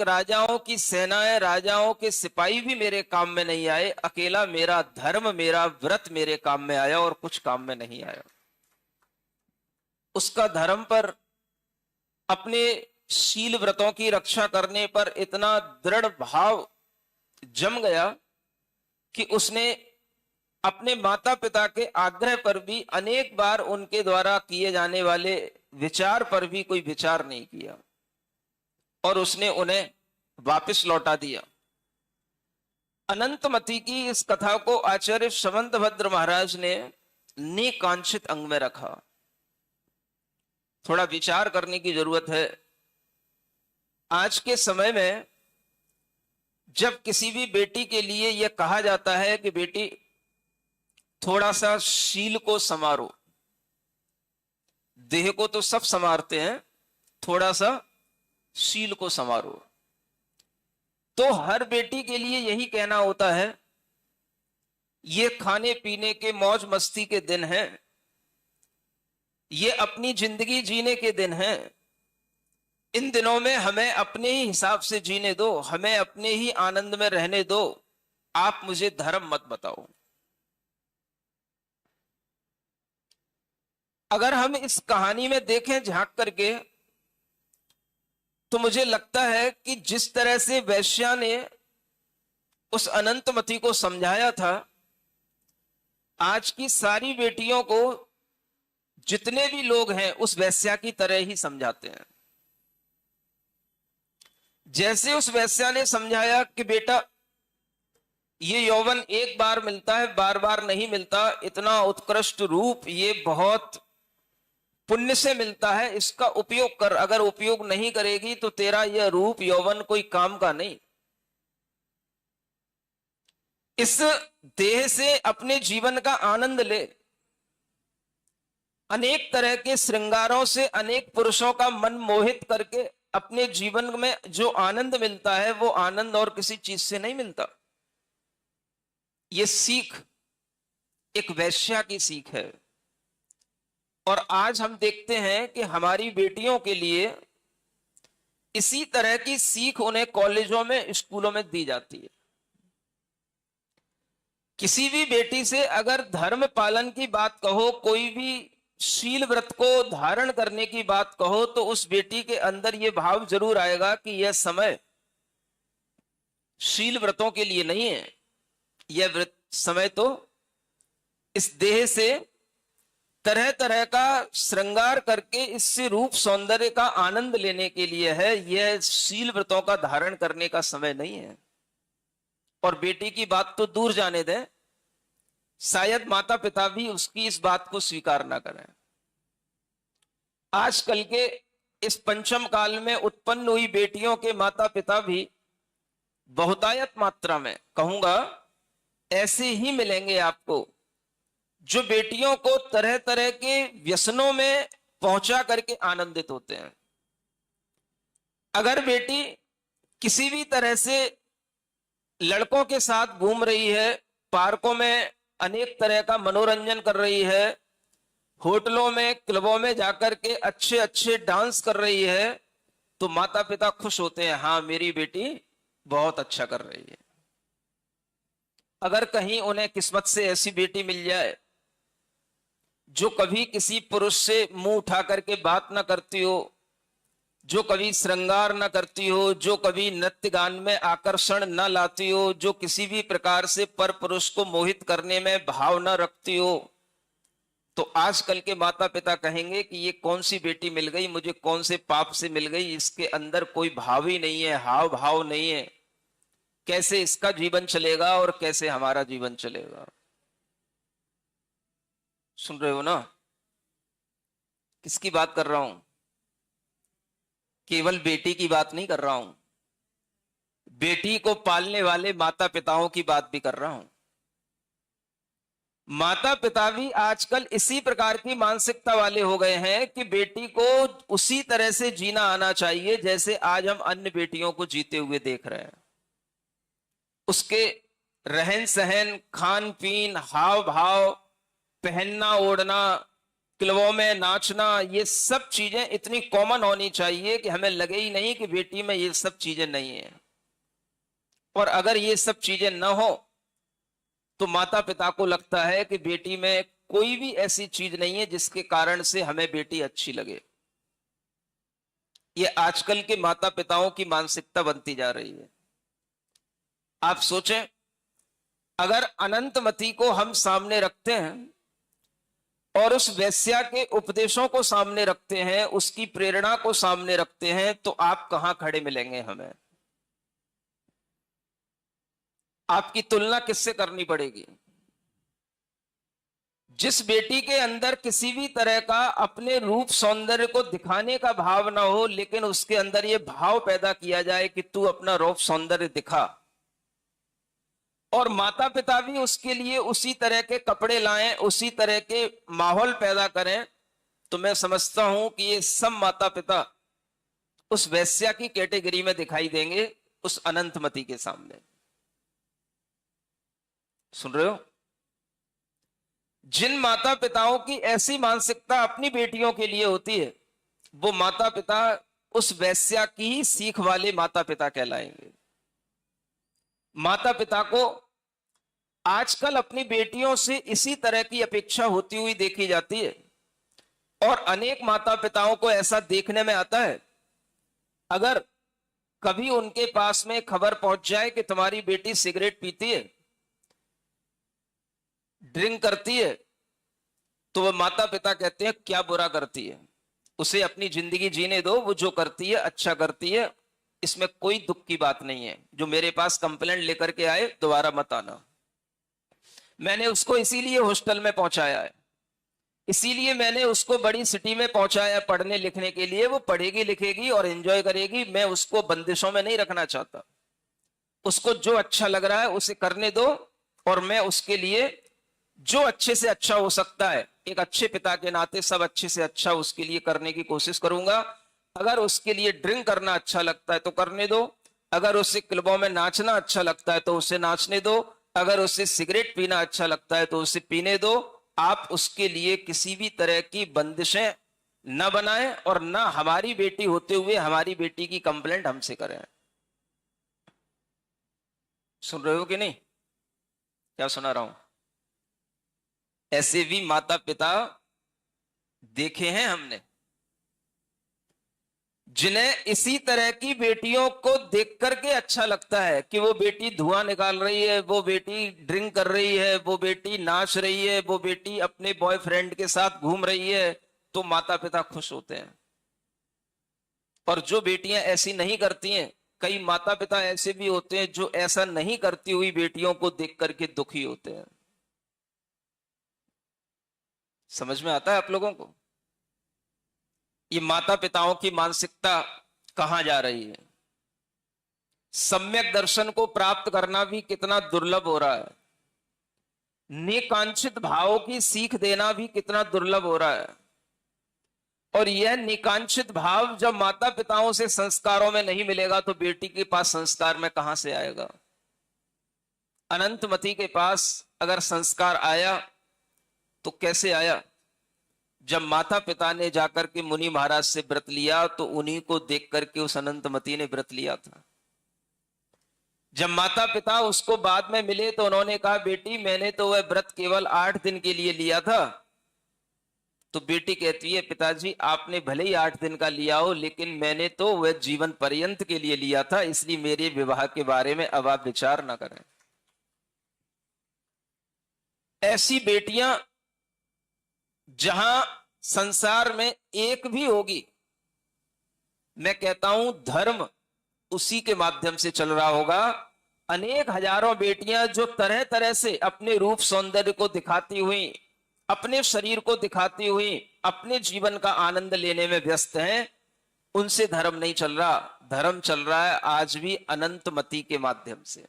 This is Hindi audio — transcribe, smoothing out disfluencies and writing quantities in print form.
लाख राजाओं की सेनाएं, राजाओं के सिपाही भी मेरे काम में नहीं आए, अकेला मेरा धर्म, मेरा व्रत मेरे काम में आया और कुछ काम में नहीं आया। उसका धर्म पर, अपने शील व्रतों की रक्षा करने पर इतना दृढ़ भाव जम गया कि उसने अपने माता पिता के आग्रह पर भी अनेक बार उनके द्वारा किए जाने वाले विचार पर भी कोई विचार नहीं किया और उसने उन्हें वापस लौटा दिया। अनंतमती की इस कथा को आचार्य शमंतभद्र महाराज ने निकांक्षित अंग में रखा। थोड़ा विचार करने की जरूरत है। आज के समय में जब किसी भी बेटी के लिए यह कहा जाता है कि बेटी थोड़ा सा शील को संवारो, देह को तो सब संवारते हैं, थोड़ा सा शील को संवारो, तो हर बेटी के लिए यही कहना होता है, ये खाने पीने के मौज मस्ती के दिन हैं, ये अपनी जिंदगी जीने के दिन हैं, इन दिनों में हमें अपने ही हिसाब से जीने दो, हमें अपने ही आनंद में रहने दो, आप मुझे धर्म मत बताओ। अगर हम इस कहानी में देखें झांक करके तो मुझे लगता है कि जिस तरह से वैश्या ने उस अनंतमती को समझाया था, आज की सारी बेटियों को जितने भी लोग हैं उस वैश्या की तरह ही समझाते हैं। जैसे उस वैश्या ने समझाया कि बेटा ये यौवन एक बार मिलता है, बार बार नहीं मिलता, इतना उत्कृष्ट रूप ये बहुत पुण्य से मिलता है, इसका उपयोग कर, अगर उपयोग नहीं करेगी तो तेरा यह रूप यौवन कोई काम का नहीं। इस देह से अपने जीवन का आनंद ले। अनेक तरह के श्रृंगारों से अनेक पुरुषों का मन मोहित करके अपने जीवन में जो आनंद मिलता है वो आनंद और किसी चीज से नहीं मिलता। यह सीख एक वैश्या की सीख है। और आज हम देखते हैं कि हमारी बेटियों के लिए इसी तरह की सीख उन्हें कॉलेजों में, स्कूलों में दी जाती है। किसी भी बेटी से अगर धर्म पालन की बात कहो, कोई भी शील व्रत को धारण करने की बात कहो, तो उस बेटी के अंदर यह भाव जरूर आएगा कि यह समय शील व्रतों के लिए नहीं है, यह समय तो इस देह से तरह तरह का श्रृंगार करके इससे रूप सौंदर्य का आनंद लेने के लिए है। यह शील व्रतों का धारण करने का समय नहीं है। और बेटी की बात तो दूर जाने दें, शायद माता पिता भी उसकी इस बात को स्वीकार ना करें। आजकल के इस पंचम काल में उत्पन्न हुई बेटियों के माता पिता भी बहुतायत मात्रा में, कहूंगा ऐसे ही मिलेंगे आपको, जो बेटियों को तरह तरह के व्यसनों में पहुंचा करके आनंदित होते हैं। अगर बेटी किसी भी तरह से लड़कों के साथ घूम रही है, पार्कों में अनेक तरह का मनोरंजन कर रही है, होटलों में, क्लबों में जाकर के अच्छे अच्छे डांस कर रही है, तो माता पिता खुश होते हैं, हाँ मेरी बेटी बहुत अच्छा कर रही है। अगर कहीं उन्हें किस्मत से ऐसी बेटी मिल जाए जो कभी किसी पुरुष से मुंह उठा करके बात ना करती हो, जो कभी श्रृंगार न करती हो, जो कभी नृत्य गान में आकर्षण न लाती हो, जो किसी भी प्रकार से पर पुरुष को मोहित करने में भाव न रखती हो, तो आजकल के माता पिता कहेंगे कि ये कौन सी बेटी मिल गई, मुझे कौन से पाप से मिल गई, इसके अंदर कोई भाव ही नहीं है, हाव भाव नहीं है, कैसे इसका जीवन चलेगा और कैसे हमारा जीवन चलेगा। सुन रहे हो ना किसकी बात कर रहा हूं? केवल बेटी की बात नहीं कर रहा हूं, बेटी को पालने वाले माता पिताओं की बात भी कर रहा हूं। माता पिता भी आजकल इसी प्रकार की मानसिकता वाले हो गए हैं कि बेटी को उसी तरह से जीना आना चाहिए जैसे आज हम अन्य बेटियों को जीते हुए देख रहे हैं। उसके रहन सहन, खान पीन, हाव भाव, पहनना ओढ़ना, क्लबों में नाचना, ये सब चीजें इतनी कॉमन होनी चाहिए कि हमें लगे ही नहीं कि बेटी में ये सब चीजें नहीं है। और अगर ये सब चीजें न हो तो माता पिता को लगता है कि बेटी में कोई भी ऐसी चीज नहीं है जिसके कारण से हमें बेटी अच्छी लगे। ये आजकल के माता पिताओं की मानसिकता बनती जा रही है। आप सोचें, अगर अनंतमती को हम सामने रखते हैं और उस वेश्या के उपदेशों को सामने रखते हैं, उसकी प्रेरणा को सामने रखते हैं, तो आप कहां खड़े मिलेंगे हमें? आपकी तुलना किससे करनी पड़ेगी? जिस बेटी के अंदर किसी भी तरह का अपने रूप सौंदर्य को दिखाने का भाव ना हो, लेकिन उसके अंदर यह भाव पैदा किया जाए कि तू अपना रूप सौंदर्य दिखा, और माता पिता भी उसके लिए उसी तरह के कपड़े लाएं, उसी तरह के माहौल पैदा करें, तो मैं समझता हूं कि ये सब माता पिता उस वेश्या की कैटेगरी में दिखाई देंगे उस अनंतमती के सामने। सुन रहे हो? जिन माता पिताओं की ऐसी मानसिकता अपनी बेटियों के लिए होती है, वो माता पिता उस वेश्या की ही सीख वाले माता पिता कहलाएंगे। माता पिता को आजकल अपनी बेटियों से इसी तरह की अपेक्षा होती हुई देखी जाती है, और अनेक माता पिताओं को ऐसा देखने में आता है, अगर कभी उनके पास में खबर पहुंच जाए कि तुम्हारी बेटी सिगरेट पीती है, ड्रिंक करती है, तो वह माता पिता कहते हैं क्या बुरा करती है, उसे अपनी जिंदगी जीने दो, वो जो करती है अच्छा करती है, इसमें कोई दुख की बात नहीं है। जो मेरे पास कंप्लेंट लेकर के आए दोबारा मत आना। मैंने उसको इसीलिए हॉस्टल में पहुंचाया है, इसीलिए मैंने उसको बड़ी सिटी में पहुंचाया पढ़ने लिखने के लिए। वो पढ़ेगी लिखेगी और एंजॉय करेगी, मैं उसको बंदिशों में नहीं रखना चाहता। उसको जो अच्छा लग रहा है उसे करने दो, और मैं उसके लिए जो अच्छे से अच्छा हो सकता है, एक अच्छे पिता के नाते सब अच्छे से अच्छा उसके लिए करने की कोशिश करूंगा। अगर उसके लिए ड्रिंक करना अच्छा लगता है तो करने दो, अगर उसे क्लबों में नाचना अच्छा लगता है तो उसे नाचने दो, अगर उसे सिगरेट पीना अच्छा लगता है तो उसे पीने दो। आप उसके लिए किसी भी तरह की बंदिशें न बनाएं, और न हमारी बेटी होते हुए हमारी बेटी की कंप्लेंट हमसे करें। सुन रहे हो कि नहीं? क्या सुना रहा हूं? ऐसे भी माता पिता देखे हैं हमने, जिन्हें इसी तरह की बेटियों को देख करके अच्छा लगता है कि वो बेटी धुआं निकाल रही है, वो बेटी ड्रिंक कर रही है, वो बेटी नाच रही है, वो बेटी अपने बॉयफ्रेंड के साथ घूम रही है, तो माता पिता खुश होते हैं। और जो बेटियां ऐसी नहीं करती हैं, कई माता पिता ऐसे भी होते हैं जो ऐसा नहीं करती हुई बेटियों को देख करके दुखी होते हैं। समझ में आता है आप लोगों को? ये माता पिताओं की मानसिकता कहां जा रही है? सम्यक दर्शन को प्राप्त करना भी कितना दुर्लभ हो रहा है, निकांक्षित भावों की सीख देना भी कितना दुर्लभ हो रहा है। और यह निकांक्षित भाव जब माता पिताओं से संस्कारों में नहीं मिलेगा तो बेटी के पास संस्कार में कहां से आएगा? अनंतमती के पास अगर संस्कार आया तो कैसे आया? जब माता पिता ने जाकर के मुनि महाराज से व्रत लिया तो उन्हीं को देख करके उस अनंतमती ने व्रत लिया था। जब माता पिता उसको बाद में मिले तो उन्होंने कहा, बेटी मैंने तो वह व्रत केवल 8 दिन के लिए लिया था। तो बेटी कहती है, पिताजी आपने भले ही 8 दिन का लिया हो, लेकिन मैंने तो वह जीवन पर्यंत के लिए लिया था, इसलिए मेरे विवाह के बारे में अब आप विचार ना करें। ऐसी बेटियां जहां संसार में एक भी होगी, मैं कहता हूं धर्म उसी के माध्यम से चल रहा होगा। अनेक हजारों बेटियां जो तरह तरह से अपने रूप सौंदर्य को दिखाती हुई, अपने शरीर को दिखाती हुई अपने जीवन का आनंद लेने में व्यस्त हैं, उनसे धर्म नहीं चल रहा। धर्म चल रहा है आज भी अनंतमती के माध्यम से।